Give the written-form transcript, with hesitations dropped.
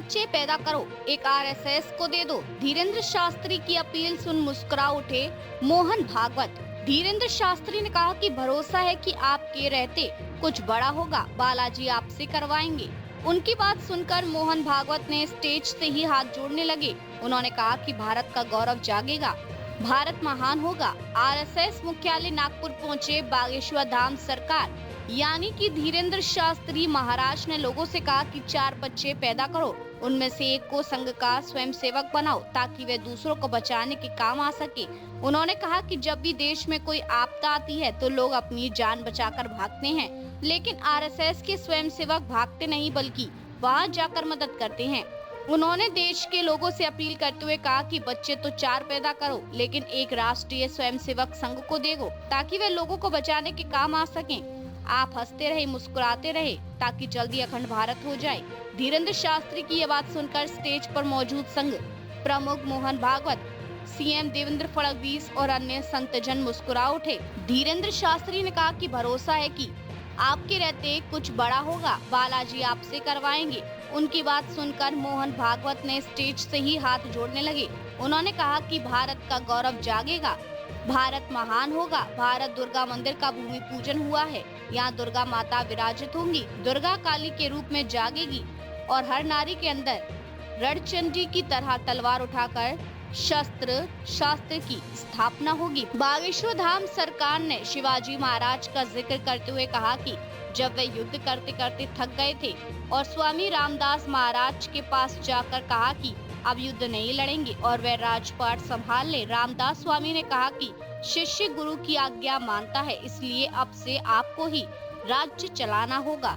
बच्चे पैदा करो, एक आरएसएस को दे दो। धीरेन्द्र शास्त्री की अपील सुन मुस्कुरा उठे मोहन भागवत। धीरेन्द्र शास्त्री ने कहा कि भरोसा है कि आपके रहते कुछ बड़ा होगा, बालाजी आपसे करवाएंगे। उनकी बात सुनकर मोहन भागवत ने स्टेज से ही हाथ जोड़ने लगे। उन्होंने कहा कि भारत का गौरव जागेगा, भारत महान होगा। आरएसएस मुख्यालय नागपुर पहुंचे बागेश्वर धाम सरकार यानी कि धीरेन्द्र शास्त्री महाराज ने लोगों से कहा कि 4 बच्चे पैदा करो, उनमें से एक को संघ का स्वयंसेवक बनाओ ताकि वे दूसरों को बचाने के काम आ सके। उन्होंने कहा कि जब भी देश में कोई आपदा आती है तो लोग अपनी जान बचाकर भागते हैं, लेकिन आरएसएस के स्वयंसेवक भागते नहीं बल्कि वहां जाकर मदद करते हैं। उन्होंने देश के लोगों से अपील करते हुए कहा कि बच्चे तो 4 पैदा करो, लेकिन एक राष्ट्रीय स्वयंसेवक संघ को दो ताकि वे लोगों को बचाने के काम आ सकें। आप हंसते रहे, मुस्कुराते रहे ताकि जल्दी अखंड भारत हो जाए। धीरेन्द्र शास्त्री की ये बात सुनकर स्टेज पर मौजूद संघ प्रमुख मोहन भागवत, सीएम देवेंद्र फडणवीस और अन्य संतजन मुस्कुरा उठे। धीरेन्द्र शास्त्री ने कहा कि भरोसा है कि आपके रहते कुछ बड़ा होगा, बालाजी आपसे करवाएंगे। उनकी बात सुनकर मोहन भागवत ने स्टेज से ही हाथ जोड़ने लगे। उन्होंने कहा कि भारत का गौरव जागेगा, भारत महान होगा। भारत दुर्गा मंदिर का भूमि पूजन हुआ है, यहाँ दुर्गा माता विराजित होंगी, दुर्गा काली के रूप में जागेगी और हर नारी के अंदर रणचंडी की तरह तलवार उठाकर शस्त्र शास्त्र की स्थापना होगी। बागेश्वर धाम सरकार ने शिवाजी महाराज का जिक्र करते हुए कहा कि जब वे युद्ध करते करते थक गए थे और स्वामी रामदास महाराज के पास जाकर कहा कि अब युद्ध नहीं लड़ेंगे और वे राजपाट संभाल ले। रामदास स्वामी ने कहा कि शिष्य गुरु की आज्ञा मानता है, इसलिए अब से आपको ही राज्य चलाना होगा।